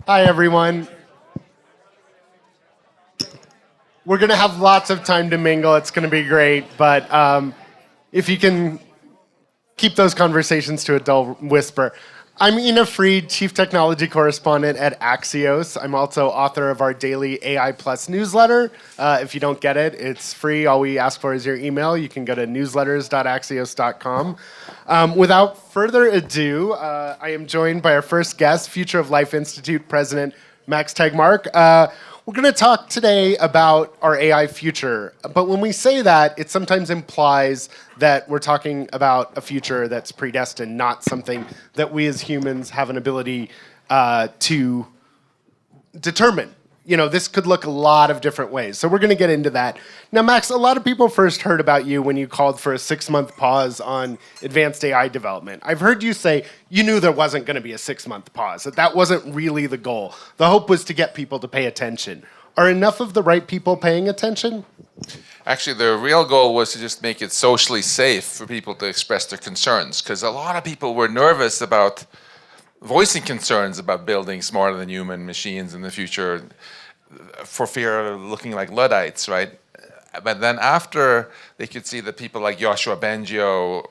Hi, everyone. We're going to have lots of time to mingle. It's going to be great. But if you can keep those conversations to a dull whisper. I'm Ina Fried, Chief Technology Correspondent at Axios. I'm also author of our daily AI Plus newsletter. If you don't get it, it's free. All we ask for is your email. You can go to newsletters.axios.com. Without further ado, I am joined by our first guest, Future of Life Institute President Max Tegmark. We're going to talk today about our AI future, but when we say that, it sometimes implies that we're talking about a future that's predestined, not something that we as humans have an ability to determine. You know, this could look a lot of different ways, so we're going to get into that. Now, Max, a lot of people first heard about you when you called for a 6-month pause on advanced AI development. I've heard you say you knew there wasn't going to be a 6-month pause, that wasn't really the goal. The hope was to get people to pay attention. Are enough of the right people paying attention? Actually, the real goal was to just make it socially safe for people to express their concerns, because a lot of people were nervous about voicing concerns about building smarter than human machines in the future for fear of looking like Luddites, right? But then after they could see that people like Joshua Bengio,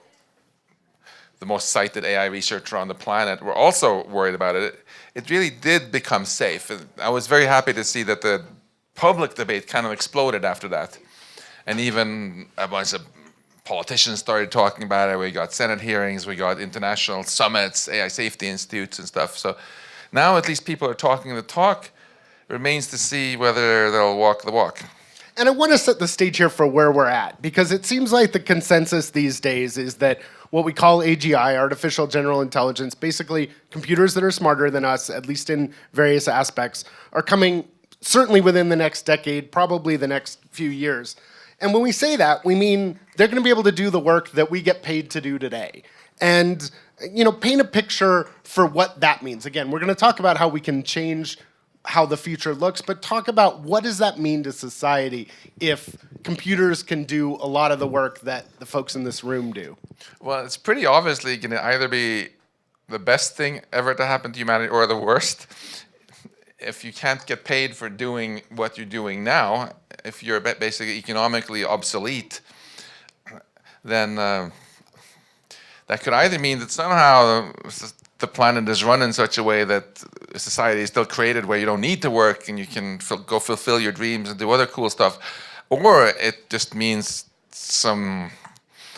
the most cited AI researcher on the planet, were also worried about it, it really did become safe. And I was very happy to see that the public debate kind of exploded after that. And even a bunch of politicians started talking about it. We got Senate hearings, we got international summits, AI safety institutes and stuff. So now at least people are talking the talk. It remains to see whether they'll walk the walk. And I want to set the stage here for where we're at, because it seems like the consensus these days is that what we call AGI, artificial general intelligence, basically computers that are smarter than us, at least in various aspects, are coming certainly within the next decade, probably the next few years. And when we say that, we mean they're going to be able to do the work that we get paid to do today. And, you know, paint a picture for what that means. Again, we're going to talk about how we can change how the future looks, but talk about what does that mean to society if computers can do a lot of the work that the folks in this room do? Well, it's pretty obviously going to either be the best thing ever to happen to humanity or the worst. If you can't get paid for doing what you're doing now, if you're basically economically obsolete, then that could either mean that somehow the planet is run in such a way that society is still created where you don't need to work and you can go fulfill your dreams and do other cool stuff, or it just means some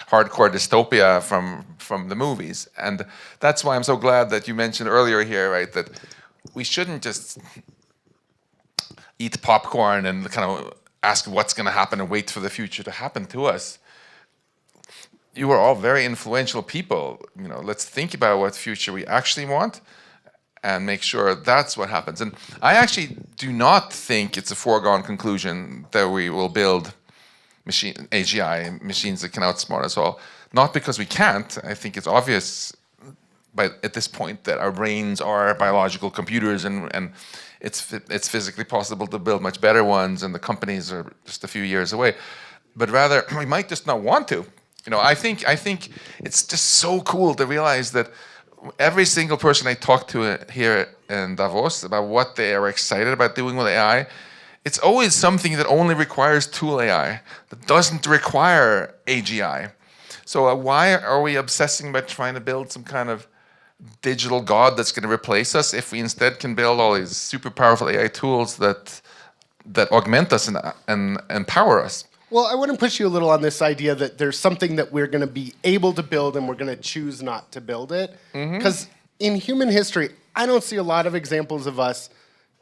hardcore dystopia from the movies. And that's why I'm so glad that you mentioned earlier here, right, that we shouldn't just eat popcorn and kind of ask what's going to happen and wait for the future to happen to us. You are all very influential people. You know, let's think about what future we actually want and make sure that's what happens. And I actually do not think it's a foregone conclusion that we will build AGI, machines that can outsmart us all. Not because we can't. I think it's obvious at this point that our brains are biological computers, and it's physically possible to build much better ones, and the companies are just a few years away. But rather, we might just not want to. You know, I think it's just so cool to realize that every single person I talk to here in Davos about what they are excited about doing with AI, it's always something that only requires tool AI, that doesn't require AGI. So why are we obsessing about trying to build some kind of digital god that's going to replace us if we instead can build all these super powerful AI tools that augment us and empower us? Well, I want to push you a little on this idea that there's something that we're going to be able to build and we're going to choose not to build it. Because in human history, I don't see a lot of examples of us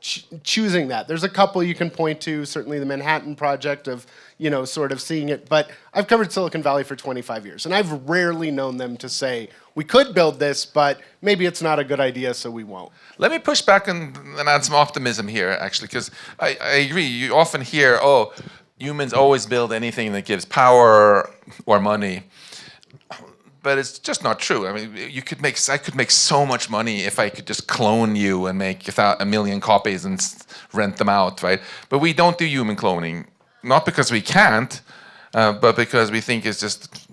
choosing that. There's a couple you can point to, certainly the Manhattan Project of, you know, sort of seeing it. But I've covered Silicon Valley for 25 years, and I've rarely known them to say, we could build this, but maybe it's not a good idea, so we won't. Let me push back and add some optimism here, actually, because I agree. You often hear, oh, humans always build anything that gives power or money. But it's just not true. I mean, I could make so much money if I could just clone you and make a million copies and rent them out, right? But we don't do human cloning, not because we can't, but because we think it's just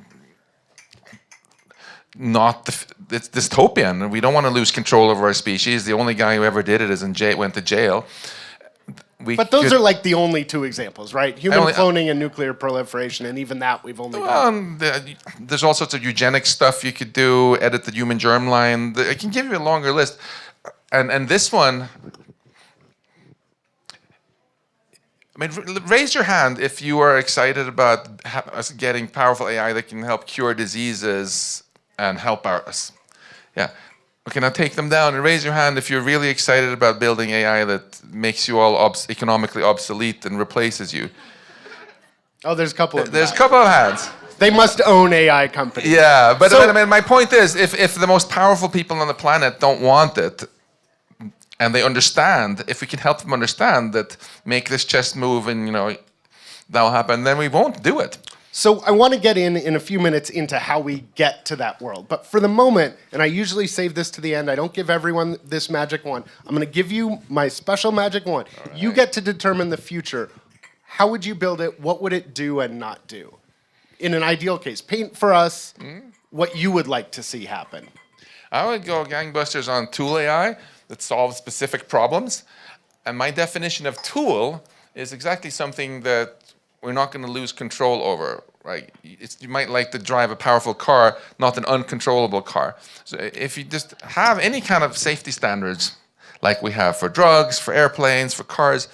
not it's dystopian. We don't want to lose control over our species. The only guy who ever did it is went to jail. But those are like the only two examples, right? Human cloning and nuclear proliferation, and even that we've only done. There's all sorts of eugenic stuff you could do, edit the human germline. I can give you a longer list. And this one, I mean, raise your hand if you are excited about us getting powerful AI that can help cure diseases and help us. Yeah. Okay, now take them down and raise your hand if you're really excited about building AI that makes you all economically obsolete and replaces you. Oh, there's a couple of There's a couple of hands. They must own AI companies. Yeah, but I mean, my point is, if the most powerful people on the planet don't want it, and they understand, if we can help them understand that, make this chess move and, that'll happen, then we won't do it. So I want to get in a few minutes into how we get to that world. But for the moment, and I usually save this to the end, I don't give everyone this magic wand. I'm going to give you my special magic wand. Right. You get to determine the future. How would you build it? What would it do and not do? In an ideal case, paint for us what you would like to see happen. I would go gangbusters on tool AI that solves specific problems. And my definition of tool is exactly something that we're not going to lose control over, right? You might like to drive a powerful car, not an uncontrollable car. So if you just have any kind of safety standards, like we have for drugs, for airplanes, for cars,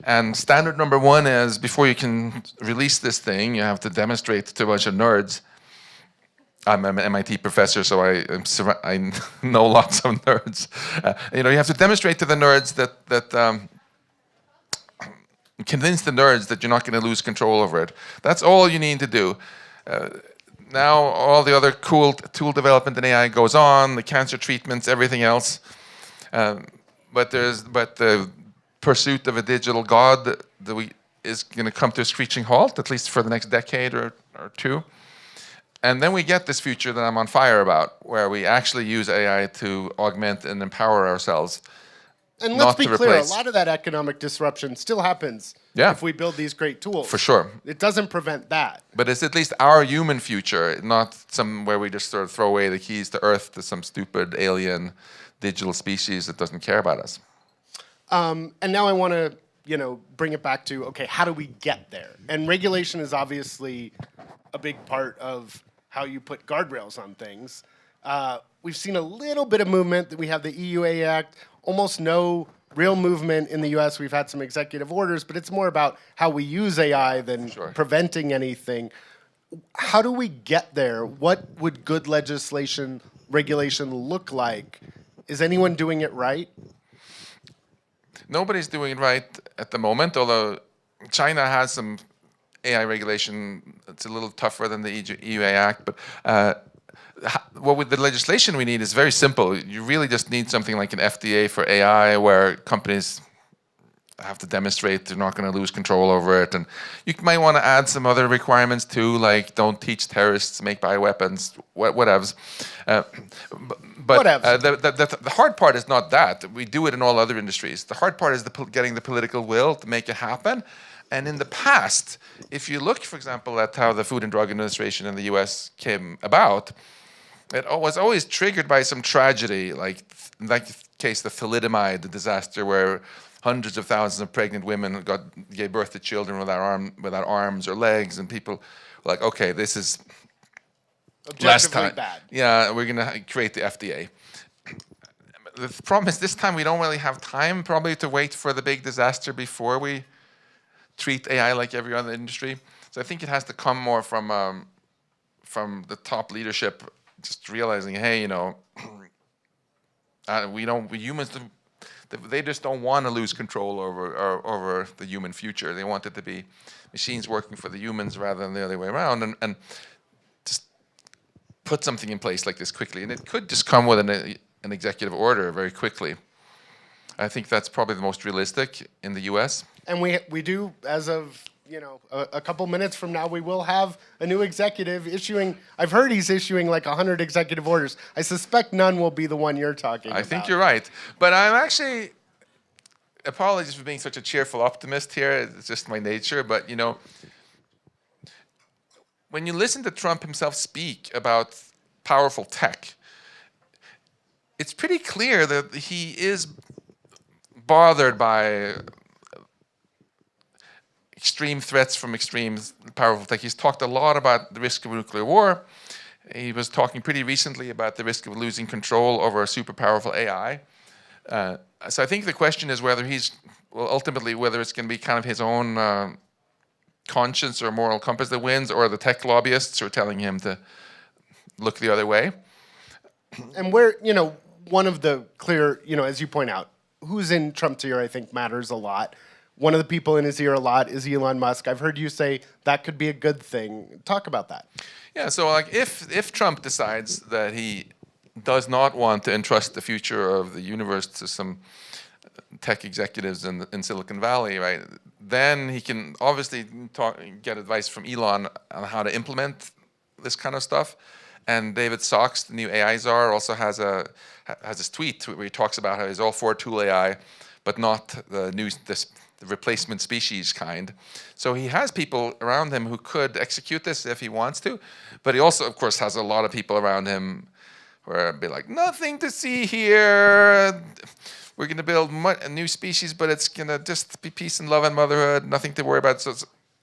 and standard number one is before you can release this thing, you have to demonstrate to a bunch of nerds. I'm an MIT professor, so I know lots of nerds. You have to demonstrate to the nerds that convince the nerds that you're not going to lose control over it. That's all you need to do. Now all the other cool tool development in AI goes on, the cancer treatments, everything else. But the pursuit of a digital god is going to come to a screeching halt, at least for the next decade or two. And then we get this future that I'm on fire about, where we actually use AI to augment and empower ourselves. And let's be clear, a lot of that economic disruption still happens if we build these great tools. For sure. It doesn't prevent that. But it's at least our human future, not some where we just sort of throw away the keys to Earth to some stupid alien digital species that doesn't care about us. And now I want to, bring it back to, okay, how do we get there? And regulation is obviously a big part of how you put guardrails on things. We've seen a little bit of movement. We have the EU AI Act. Almost no real movement in the US. We've had some executive orders, but it's more about how we use AI than preventing anything. How do we get there? What would good regulation look like? Is anyone doing it right? Nobody's doing it right at the moment, although China has some AI regulation. It's a little tougher than the EU AI Act, but with the legislation we need is very simple. You really just need something like an FDA for AI, where companies have to demonstrate they're not going to lose control over it. And you might want to add some other requirements too, like don't teach terrorists to make bioweapons, whatevs. But the hard part is not that. We do it in all other industries. The hard part is getting the political will to make it happen. And in the past, if you look, for example, at how the Food and Drug Administration in the US came about, it was always triggered by some tragedy, like in that case, the thalidomide disaster, where hundreds of thousands of pregnant women gave birth to children without arms or legs, and people were like, okay, this is last time. Bad. Yeah, we're going to create the FDA. The problem is this time we don't really have time probably to wait for the big disaster before we treat AI like every other industry. So I think it has to come more from the top leadership, just realizing, hey, we humans, they just don't want to lose control over the human future. They want it to be machines working for the humans rather than the other way around, and just put something in place like this quickly. And it could just come with an executive order very quickly. I think that's probably the most realistic in the US. And we do, as of a couple minutes from now, we will have a new executive issuing. I've heard he's issuing like 100 executive orders. I suspect none will be the one you're talking about. I think you're right. But I'm actually, apologies for being such a cheerful optimist here. It's just my nature. But, when you listen to Trump himself speak about powerful tech, it's pretty clear that he is bothered by extreme threats from extreme powerful tech. He's talked a lot about the risk of nuclear war. He was talking pretty recently about the risk of losing control over a super powerful AI. So I think the question is whether ultimately whether it's going to be kind of his own conscience or moral compass that wins, or the tech lobbyists who are telling him to look the other way. And one of the clear, as you point out, who's in Trump's ear, I think, matters a lot. One of the people in his ear a lot is Elon Musk. I've heard you say that could be a good thing. Talk about that. Yeah, so like if Trump decides that he does not want to entrust the future of the universe to some tech executives in Silicon Valley, right, then he can obviously get advice from Elon on how to implement this kind of stuff. And David Sachs, the new AI czar, also has this tweet where he talks about how he's all for tool AI, but not the replacement species kind. So he has people around him who could execute this if he wants to, but he also, of course, has a lot of people around him who are be like, nothing to see here. We're going to build a new species, but it's going to just be peace and love and motherhood, nothing to worry about.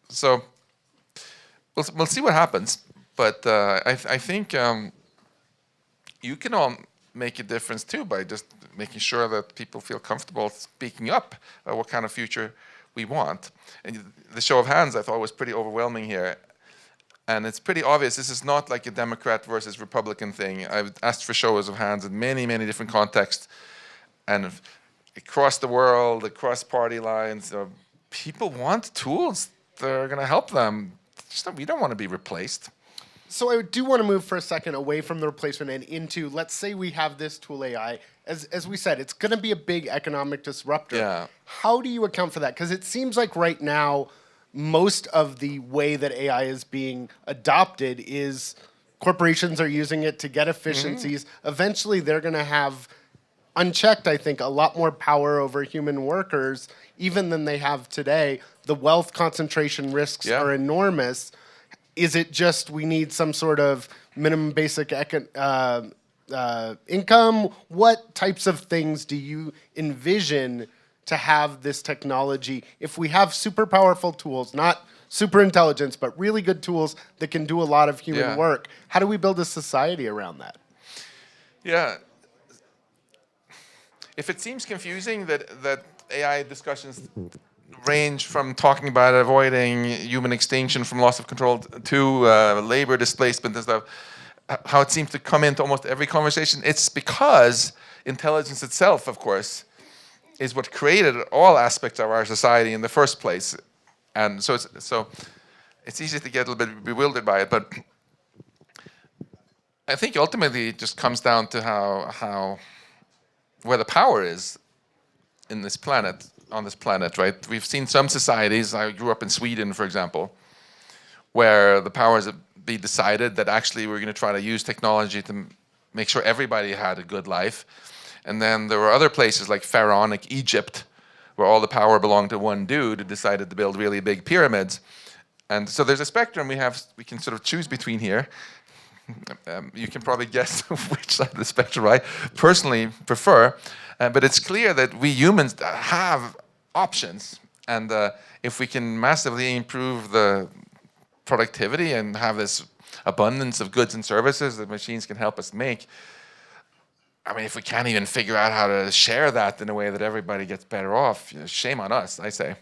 So we'll see what happens. But I think you can all make a difference too by just making sure that people feel comfortable speaking up about what kind of future we want. And the show of hands, I thought, was pretty overwhelming here. And it's pretty obvious this is not like a Democrat versus Republican thing. I've asked for shows of hands in many, many different contexts. And across the world, across party lines, people want tools that are going to help them. We don't want to be replaced. So I do want to move for a second away from the replacement and into, let's say we have this tool AI. As we said, it's going to be a big economic disruptor. Yeah. How do you account for that? Because it seems like right now, most of the way that AI is being adopted is corporations are using it to get efficiencies. Mm-hmm. Eventually, they're going to have, unchecked, I think, a lot more power over human workers, even than they have today. The wealth concentration risks are enormous. Is it just we need some sort of minimum basic income? What types of things do you envision to have this technology? If we have super powerful tools, not super intelligence, but really good tools that can do a lot of human work, how do we build a society around that? Yeah. If it seems confusing that AI discussions range from talking about avoiding human extinction from loss of control to labor displacement and stuff, how it seems to come into almost every conversation, it's because intelligence itself, of course, is what created all aspects of our society in the first place. And so it's easy to get a little bit bewildered by it, but I think ultimately it just comes down to how where the power is in this planet, on this planet, right? We've seen some societies, I grew up in Sweden, for example, where the powers that be decided that actually we're going to try to use technology to make sure everybody had a good life. And then there were other places like Pharaonic Egypt, where all the power belonged to one dude who decided to build really big pyramids. And so there's a spectrum we can sort of choose between here. You can probably guess which side of the spectrum I personally prefer. But it's clear that we humans have options. And if we can massively improve the productivity and have this abundance of goods and services that machines can help us make, I mean, if we can't even figure out how to share that in a way that everybody gets better off, shame on us, I say.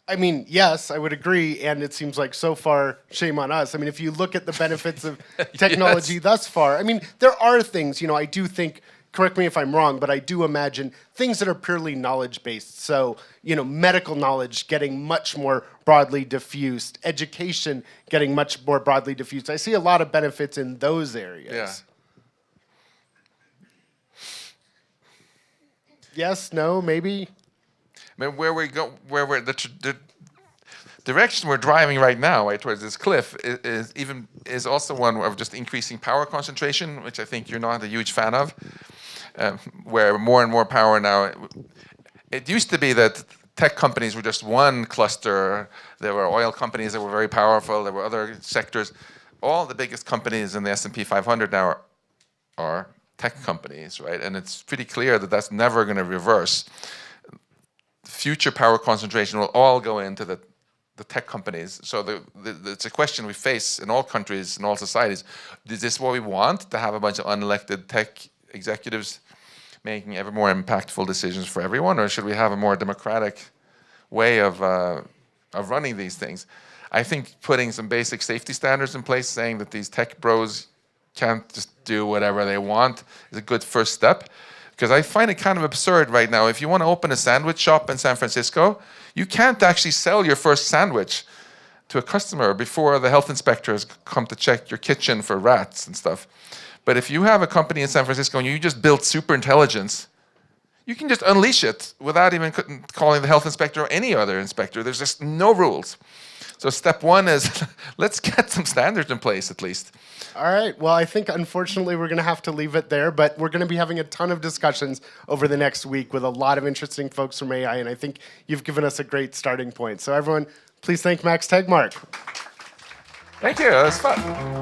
I mean, yes, I would agree, and it seems like so far, shame on us. I mean, if you look at the benefits of technology thus far, I mean, there are things, I do think, correct me if I'm wrong, but I do imagine things that are purely knowledge-based. So, medical knowledge getting much more broadly diffused, education getting much more broadly diffused. I see a lot of benefits in those areas. Yeah. Yes, no, maybe? I mean, the direction we're driving right now, right towards this cliff, is also one of just increasing power concentration, which I think you're not a huge fan of, where more and more power now. It used to be that tech companies were just one cluster. There were oil companies that were very powerful. There were other sectors. all the biggest companies in the S&P 500 now are tech companies, right? And it's pretty clear that that's never going to reverse. Future power concentration will all go into the tech companies. So it's a question we face in all countries, in all societies. Is this what we want, to have a bunch of unelected tech executives making ever more impactful decisions for everyone, or should we have a more democratic way of running these things? I think putting some basic safety standards in place, saying that these tech bros can't just do whatever they want, is a good first step. Because I find it kind of absurd right now. If you want to open a sandwich shop in San Francisco, you can't actually sell your first sandwich to a customer before the health inspectors come to check your kitchen for rats and stuff. But if you have a company in San Francisco and you just build super intelligence, you can just unleash it without even calling the health inspector or any other inspector. There's just no rules. So step one is let's get some standards in place at least. All right. Well, I think unfortunately we're going to have to leave it there, but we're going to be having a ton of discussions over the next week with a lot of interesting folks from AI, and I think you've given us a great starting point. So everyone, please thank Max Tegmark. Thank you. That was fun.